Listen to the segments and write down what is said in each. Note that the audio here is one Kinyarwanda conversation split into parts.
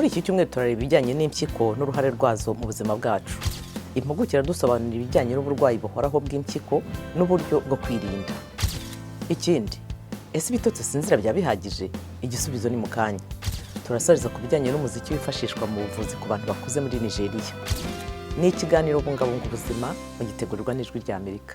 Muri iki cyumweru turareba ibijyanye n'impyiko n'uruhare rwazo mu buzima bwacu. Impuguke iradusobanurira ibijyanye n'uburwayi buhoraho bw'impyiko n'uburyo bwo kwirinda. Ikindi, ese ibitotsi sinzira byaba bihagije? Igisubizo ni mu kanya. Turasariza ku bijyanye n'umuziki wifashishwa mu buvuzi ku bantu bakuze muri Nigeria. Ni ikiganiro Bungabunga Ubuzima mu gitegurirwa n'Ijwi ry'Amerika.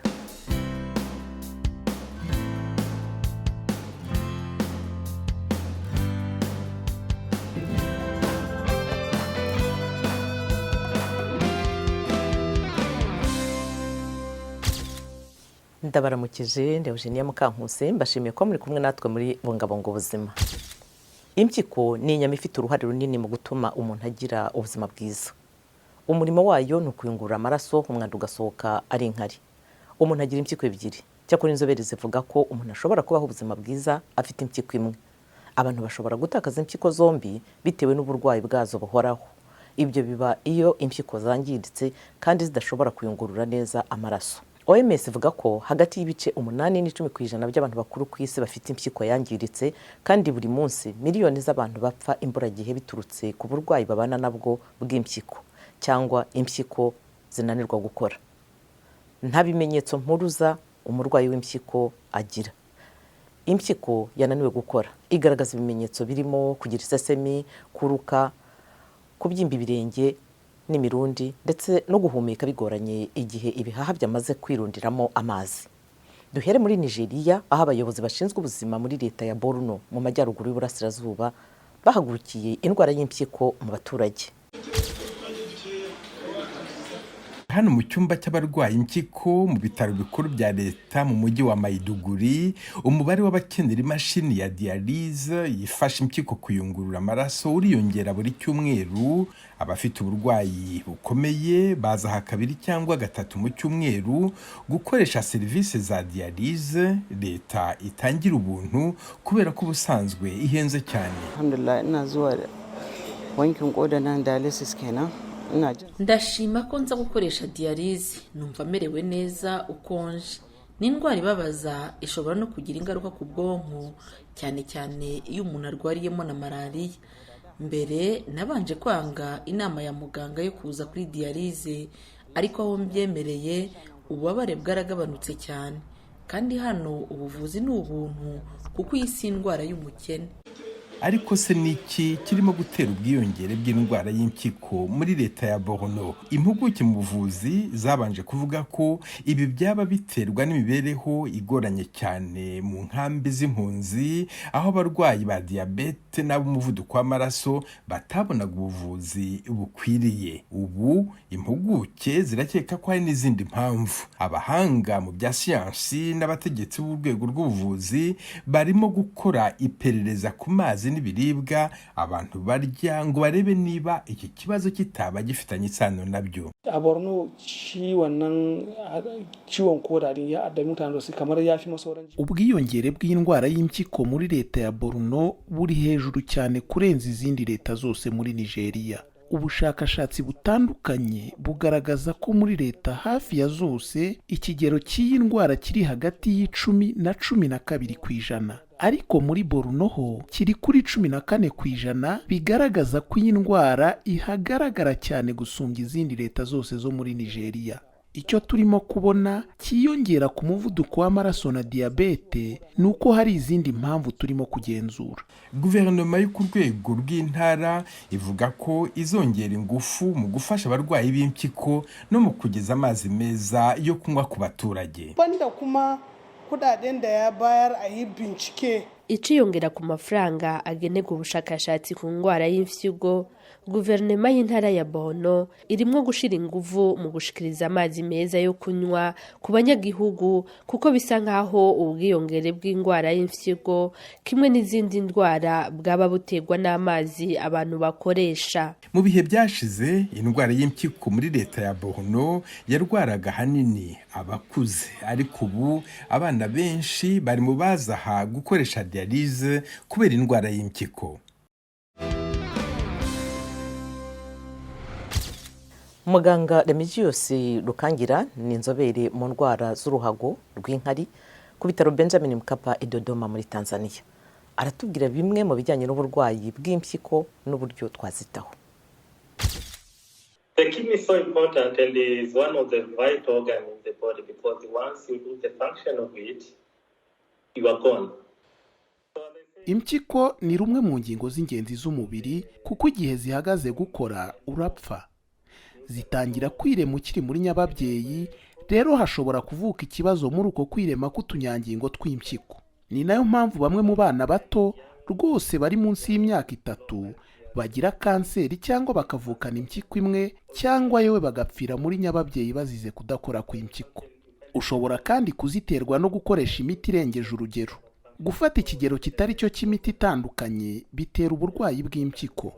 Ndabaramukije, ndi Eugenie Mukankusi, mbashimiye ko muri kumwe natwe muri Bungabunga Ubuzima. Impyiko ni inyama ifite uruhare runini mu gutuma umuntu agira ubuzima bwiza. Umurimo wayo ni ukuyungurura amaraso, umwanda ugasohoka ari inkari. Umuntu agira impyiko ebyiri. Cyakora inzobere zivuga ko umuntu ashobora kubaho ubuzima bwiza afite impyiko imwe. Abantu bashobora gutakaza impyiko zombi bitewe n'uburwayi bwazo buhoraho. Ibyo biba iyo impyiko zangiritse kandi zidashobora kuyungurura neza amaraso. OMS ivuga ko hagati y'ibice 8 n'10% by'abantu bakuru ku isi bafite impyiko yangiritse, kandi buri munsi miliyoni z'abantu bapfa imburagihe biturutse ku burwayi babana nabwo bw'impyiko cyangwa impyiko zinanirwa gukora. Nta bimenyetso mpuruza umurwayi w'impyiko agira. Impyiko yananiwe gukora igaragaza ibimenyetso birimo kugira isesemi, kuruka, kubyimba ibirenge n'imirundi, ndetse no guhumeka bigoranye igihe ibihaha byamaze kwirundiramo amazi. Duhere muri Nigeria, aho abayobozi bashinzwe ubuzima muri leta ya Borno mu majyaruguru y'Uburasirazuba bahagurukiye indwara y'impyiko mu baturage. Hano mu cyumba cy'abarwayi impyiko mu bitaro bikuru bya leta mu mujyi wa Maiduguri, umubare w'abakenera imashini ya dialyse yifasha impyiko kuyungurura amaraso uriyongera buri cyumweru. Abafite uburwayi bukomeye baza aha 2 cyangwa 3 mu cyumweru gukoresha serivisi za dialyse leta itangira ubuntu kubera ko ubusanzwe ihenze cyane. Alhamdulillah, ina zuwa wankin koda nan dialysis kenan. Ndashima ko nza gukoresha dialyse, numva merewe neza ukonje. Ni indwara ibabaza, ishobora no kugira ingaruka ku bwonko, cyane cyane iyo umuntu arwariyemo na malariya. Mbere nabanje kwanga inama ya muganga yo kuza kuri dialyse, ariko aho mbyemereye ububabare bwaragabanutse cyane. Kandi hano ubuvuzi ni ubuntu kuko iyi si indwara y'umukene. Ariko se niki kirimo gutera ubwiyongere bw'indwara y'impyiko muri leta ya Borno? Impuguke mu buvuzi zabanje kuvuga ko ibi byaba biterwa n'imibereho igoranye cyane mu nkambi z'impunzi, aho abarwayi ba diabete n'abumuvuduko w'amaraso batabonaga ubuvuzi bukwiriye. Ubu impuguke zirakeka ko hari n'izindi mpamvu. Abahanga mu bya siyansi n'abategetsi b'urwego rw'ubuvuzi barimo gukora iperereza ku mazi n'ibiribwa abantu barya ngo barebe niba iki kibazo kitaba gifitanye isano nabyo. Aborno ciwon koda ya da mutane su kamar yafi masauran. Ubwiyongere bw'indwara y'impyiko muri leta ya Borno buri hejuru cyane kurenza izindi leta zose muri Nigeria. Ubushakashatsi butandukanye bugaragaza ko muri leta hafi ya zose ikigero cy'iyi ndwara kiri hagati y'10 na 12%. Ariko muri Borno ho kiri kuri 14%, bigaragaza ko iyi ndwara ihagaragara cyane gusumbya izindi leta zose zo muri Nigeria. Icyo turimo kubona kiyongera ku muvuduko w'amaraso na diabete nuko hari izindi mpamvu turimo kugenzura. Guverinoma yo ku rwego rw'intara ivuga ko izongera ingufu mu gufasha abarwayi b'impyiko no mu kugeza amazi meza yo kunywa ku baturage. Banda kuma kudaden da ya bayar a yi bincike. Iciyongera ku mafaranga agenerwa ubushakashatsi ku ndwara y'impyiko, guverinoma y'intara ya Borno irimo gushira ingufu mu gushikiriza amazi meza yo kunywa ku banyagihugu, kuko bisa nkaho ubwiyongere bw'indwara y'impyiko kimwe n'izindi ndwara bwaba butegwa n'amazi abantu bakoresha. Mu bihe byashize indwara y'impyiko muri leta ya Borno yarwaraga hanini abakuze, ariko ubu abana benshi bari mu bazaha gukoresha dialyse kubera indwara y'impyiko. Muganga Remigiyose Rukangira ni inzobere mu ndwara z'uruhago rw'inkari ku bitaro Benjamin Mkapa i Dodoma muri Tanzania. aratubwira bimwe mu bijyanye n'uburwayi bw'impyiko n'uburyo twazitaho. The kidney is so important and is one of the vital organs in the body because once you lose the function of it, you are gone. Impyiko ni rumwe mu ngingo z'ingenzi z'umubiri kuko igihe zihagaze gukora urapfa. Zitangira kwirema ukiri muri nyababyeyi, rero hashobora kuvuka ikibazo muri uko kwirema k'utunyangingo tw'impyiko. Ni nayo mpamvu bamwe mu bana bato rwose bari munsi y'imyaka 3 bagira kanseri cyangwa bakavukana impyiko imwe cyangwa yewe bagapfira muri nyababyeyi bazize kudakora kw'impyiko. Ushobora kandi kuziterwa no gukoresha imiti irengeje urugero. Gufata ikigero kitari cyo cy'imiti itandukanye bitera uburwayi bw'impyiko.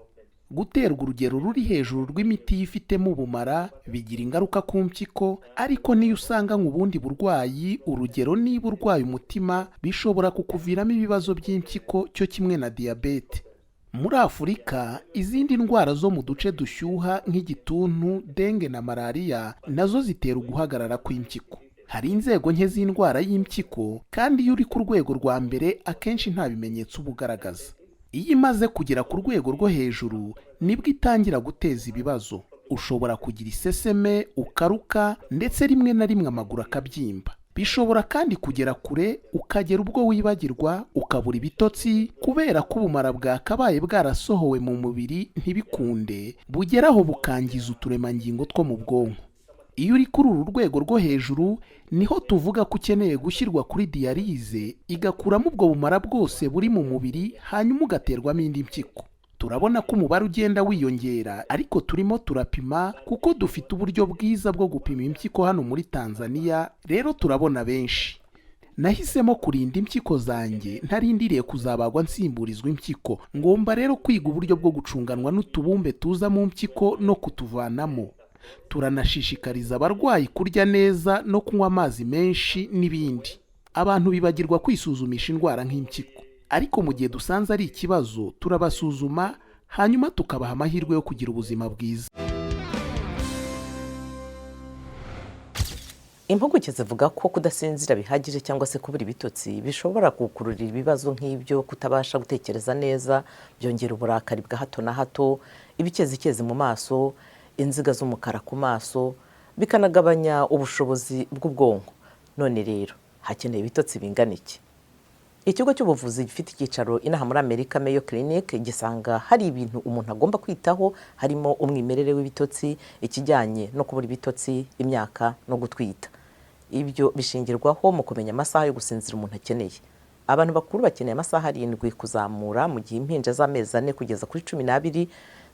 Guterwa urugero ruri hejuru rw'imiti yifitemo ubumara bigira ingaruka ku mpyiko, ariko niyo usanga nk'ubundi burwayi, urugero niba urwaye umutima, bishobora kukuviramo ibibazo by'impyiko cyo kimwe na diyabete. Muri Afurika, izindi ndwara zo mu duce dushyuha nk'igituntu, denge na malariya nazo zitera uguhagarara kw'impyiko. Hari inzego nke z'indwara y'impyiko, kandi iyo uri ku rwego rwa mbere akenshi nta bimenyetso ubugaragaza. Iyo imaze kugera ku rwego rwo hejuru nibwo itangira guteza ibibazo. Ushobora kugira iseseme, ukaruka, ndetse rimwe na rimwe amaguru akabyimba. Bishobora kandi kugera kure ukagera ubwo wibagirwa, ukabura ibitotsi kubera ko ubumara bwakabaye bwarasohowe mu mubiri ntibikunde, bugeraho bukangiza uturemangingo two mu bwonko. Iyo uri kuri uru rwego rwo hejuru niho tuvuga ko ukeneye gushyirwa kuri diyarize igakuramo ubwo bumara bwose buri mu mubiri, hanyuma ugaterwamo indi mpyiko. Turabona ko umubare ugenda wiyongera, ariko turimo turapima kuko dufite uburyo bwiza bwo gupima impyiko hano muri Tanzania, rero turabona benshi. Nahisemo kurinda impyiko zanjye ntarindiriye kuzabagwa nsimburizwa impyiko. Ngomba rero kwiga uburyo bwo gucunganwa n'utubumbe tuza mu mpyiko no kutuvanamo. Turanashishikariza abarwayi kurya neza no kunywa amazi menshi n'ibindi. Abantu bibagirwa kwisuzumisha indwara nk'impyiko, ariko mu gihe dusanze ari ikibazo turabasuzuma, hanyuma tukabaha amahirwe yo kugira ubuzima bwiza. Impuguke zivuga ko kudasinzira bihagije cyangwa se kubura ibitotsi bishobora gukururira ibibazo nk'ibyo kutabasha gutekereza neza, byongera uburakari bwa hato na hato, ibikezikezi mu maso, inziga z'umukara ku maso, bikanagabanya ubushobozi bw'ubwonko. None rero hakeneye ibitotsi bingana iki? Ikigo cy'ubuvuzi gifite icyicaro inaha muri Amerika, Mayo Clinic, gisanga hari ibintu umuntu agomba kwitaho, harimo umwimerere w'ibitotsi, ikijyanye no kubura ibitotsi, imyaka no gutwita. Ibyo bishingirwaho mu kumenya amasaha yo gusinzira umuntu akeneye. Abantu bakuru bakeneye amasaha 7 kuzamura, mu gihe impinja z'amezi 4 kugeza kuri 12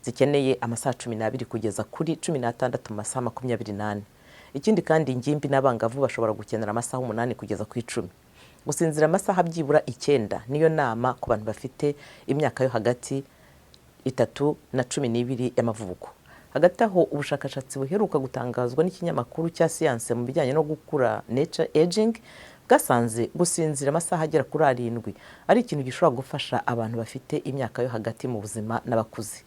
zikeneye amasaha 12 kugeza kuri 16 mu masaha 28. Ikindi kandi ingimbi n'abangavu bashobora gukenera amasaha 8 kugeza ku 10. Gusinzira amasaha byibura 9 niyo nama ku bantu bafite imyaka yo hagati 3 na 12 y'amavuko. Hagati aho, ubushakashatsi buheruka gutangazwa n'ikinyamakuru cya siyanse mu bijyanye no gukura Nature Aging bwasanze gusinzira amasaha agera kuri 7 ari ikintu gishobora gufasha abantu bafite imyaka yo hagati mu buzima n'abakuze.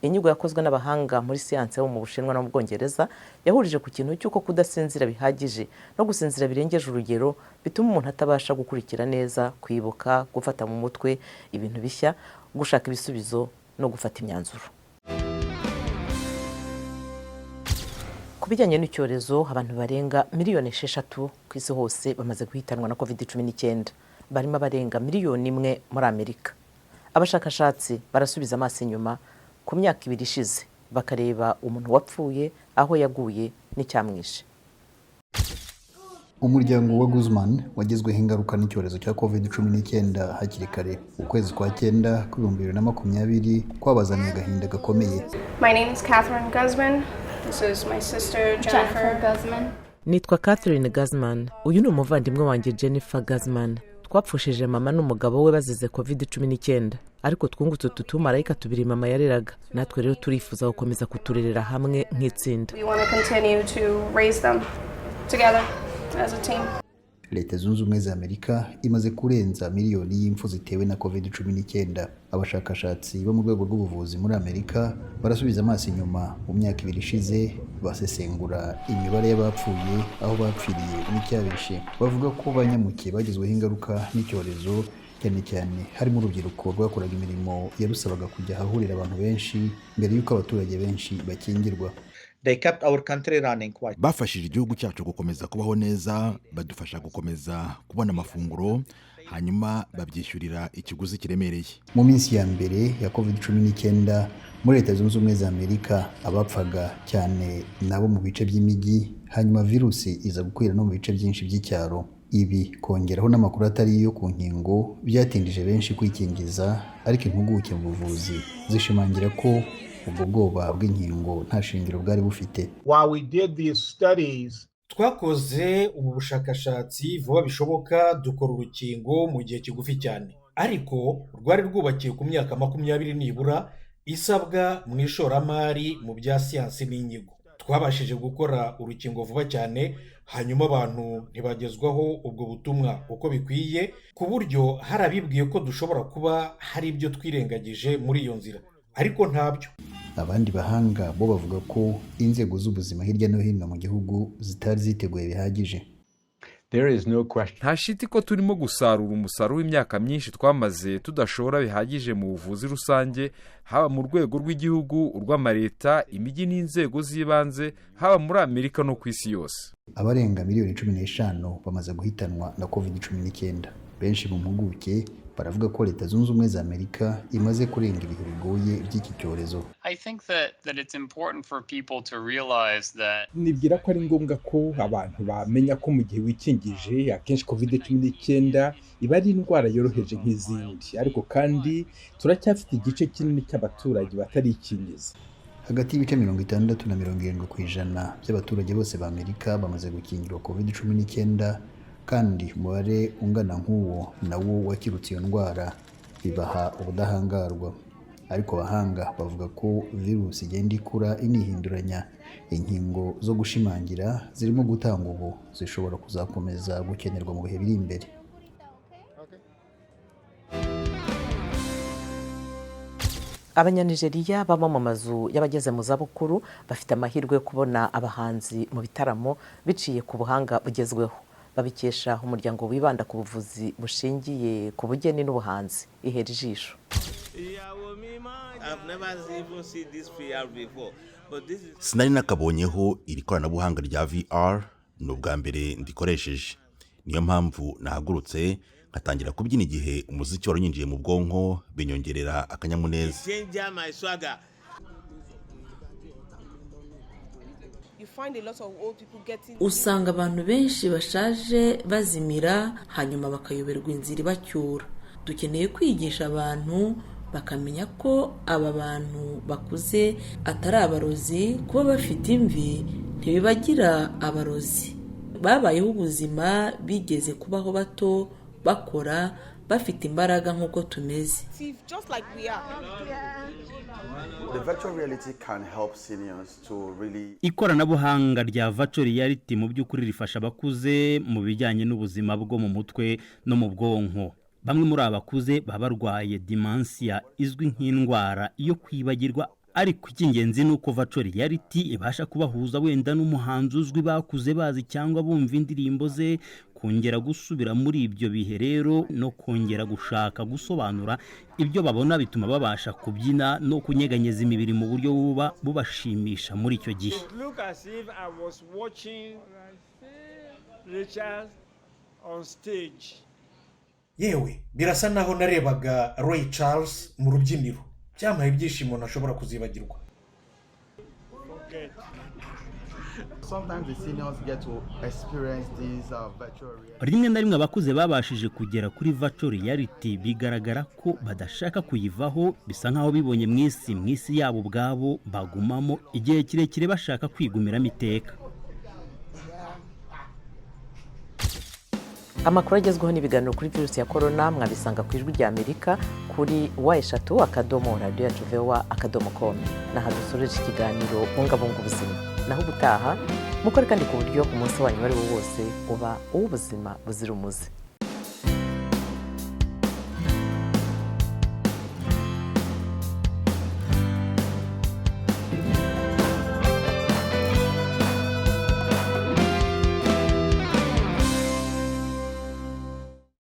Inyigo yakozwe n'abahanga muri siyanse bo mu Bushinwa no mu Bwongereza yahurije ku kintu cy'uko kudasinzira bihagije no gusinzira birengeje urugero bituma umuntu atabasha gukurikira neza, kwibuka, gufata mu mutwe ibintu bishya, gushaka ibisubizo no gufata imyanzuro. Ku bijyanye n'icyorezo, abantu barenga miliyoni 6 ku isi hose bamaze guhitanwa na COVID-19, barimo barenga miliyoni 1 muri Amerika. Abashakashatsi barasubiza amaso inyuma ku myaka 2 ishize bakareba umuntu wapfuye, aho yaguye n'icyamwishe. Umuryango wa Guzman wagizweho ingaruka n'icyorezo cya COVID-19 hakiri kare. Ukwezi kwa 9 ku 2020 kwabazaniye agahinda gakomeye. My name is Katherine Guzman. This is my sister Jennifer Guzman. Nitwa Katherine Guzman. Uyu ni umuvandimwe wanjye Jennifer Guzman. Twapfushije mama n'umugabo we bazize COVID-19, ariko twungutse utumarayika 2 mama yareraga. Natwe rero turifuza gukomeza kuturerera hamwe nk'itsinda. We want to continue to raise them together as a team. Leta Zunze Ubumwe za Amerika imaze kurenza miliyoni y'impfu zitewe na COVID-19. Abashakashatsi bo mu rwego rw'ubuvuzi muri Amerika barasubiza amaso inyuma mu myaka 2 ishize, basesengura imibare y'abapfuye, aho bapfiriye n'icyabishe. Bavuga ko banyamuke bagizweho ingaruka n'icyorezo cyane cyane harimo urubyiruko rwakoraga imirimo yarusabaga kujya ahahurira abantu benshi mbere y'uko abaturage benshi bakingirwa. Bafashije igihugu cyacu gukomeza kubaho neza, badufasha gukomeza kubona amafunguro, hanyuma babyishyurira ikiguzi kiremereye. Mu minsi ya mbere ya COVID-19 muri Leta Zunze Ubumwe za Amerika abapfaga cyane nabo mu bice by'imijyi, hanyuma virusi iza gukwira no mu bice byinshi by'icyaro. Ibi kongeraho n'amakuru atari yo ku nkingo byatindije benshi kwikingiza, ariko impuguke mu buvuzi zishimangira ko ubwo bwoba bw'inkingo nta shingiro bwari bufite. Twakoze ubu bushakashatsi vuba bishoboka, dukora urukingo mu gihe kigufi cyane, ariko rwari rwubakiye ku myaka 20 nibura isabwa mu ishoramari mu bya siyansi n'inyigo. Twabashije gukora urukingo vuba cyane, hanyuma abantu ntibagezwaho ubwo butumwa uko bikwiye, ku buryo hari abibwiye ko dushobora kuba hari ibyo twirengagije muri iyo nzira, ariko ntabyo. Abandi bahanga bo bavuga ko inzego z'ubuzima hirya no hino mu gihugu zitari ziteguye bihagije. Nta shiti ko turimo gusarura umusaruro w'imyaka myinshi twamaze tudashora bihagije mu buvuzi rusange, haba mu rwego rw'igihugu, urw'amareta, imijyi n'inzego z'ibanze, haba muri Amerika no ku isi yose. Abarenga miliyoni 15 bamaze guhitanwa na COVID-19. Benshi mu mpuguke baravuga ko Leta Zunze Ubumwe za Amerika imaze kurenga ibihe bigoye by'iki cyorezo. Nibwira ko ari ngombwa ko abantu bamenya ko mu gihe wikingije akenshi COVID-19 iba ari indwara yoroheje nk'izindi, ariko kandi turacyafite igice kinini cy'abaturage batarikingiza. Hagati y'ibice 60 na 70% by'abaturage bose ba Amerika bamaze gukingirwa COVID-19, kandi umubare ungana nk'uwo nawo wakirutse iyo ndwara bibaha ubudahangarwa. Ariko abahanga bavuga ko virusi igenda ikura inihinduranya. Inkingo zo gushimangira zirimo gutanga ubu zishobora kuzakomeza gukenerwa mu bihe biri imbere. Abanyanigeriya baba mu mazu y'abageze mu zabukuru bafite amahirwe yo kubona abahanzi mu bitaramo biciye ku buhanga bugezweho. Babikesha umuryango wibanda ku buvuzi bushingiye ku bugeni n'ubuhanzi ihera ijisho. Sinari nakabonyeho iri koranabuhanga rya VR, ni ubwa mbere ndikoresheje. Niyo mpamvu nahagurutse ngatangira kubyina igihe umuziki wari unyinjiye mu bwonko, binyongerera akanyamuneza. Usanga abantu benshi bashaje bazimira, hanyuma bakayoberwa inzira ibacyura. Dukeneye kwigisha abantu bakamenya ko aba bantu bakuze atari abarozi, kuba bafite imvi ntibibagira abarozi. Babayeho ubuzima, bigeze kubaho bato, bakora, bafite imbaraga nk'uko tumeze. Ikoranabuhanga rya virtual reality mu by'ukuri rifasha abakuze mu bijyanye n'ubuzima bwo mu mutwe no mu bwonko. Bamwe muri abakuze baba barwaye dementia izwi nk'indwara yo kwibagirwa, ariko icy'ingenzi ni uko virtual reality ibasha kubahuza wenda n'umuhanzi uzwi bakuze bazi cyangwa bumva indirimbo ze, kongera gusubira muri ibyo bihe rero no kongera gushaka gusobanura ibyo babona, bituma babasha kubyina no kunyeganyeza imibiri mu buryo buba bubashimisha muri icyo gihe. Yewe birasa naho narebaga Ray Charles mu rubyiniro. Byamaye ibyishimo ntashobora kuzibagirwa. Rimwe na rimwe abakuze babashije kugera kuri virtual reality bigaragara ko badashaka kuyivaho, bisa nkaho bibonye mu isi yabo ubwabo bagumamo igihe kirekire bashaka kwigumiramo iteka. Amakuru agezweho n'ibiganiro kuri virusi ya corona mwabisanga ku Ijwi ry'Amerika kuri wa3.radio.com. Naho dusoreje ikiganiro Bungabunga Ubuzima. Naho ubutaha mukore kandi ku buryo umunsi wanyu wari wose uba uw'ubuzima buzira umuze.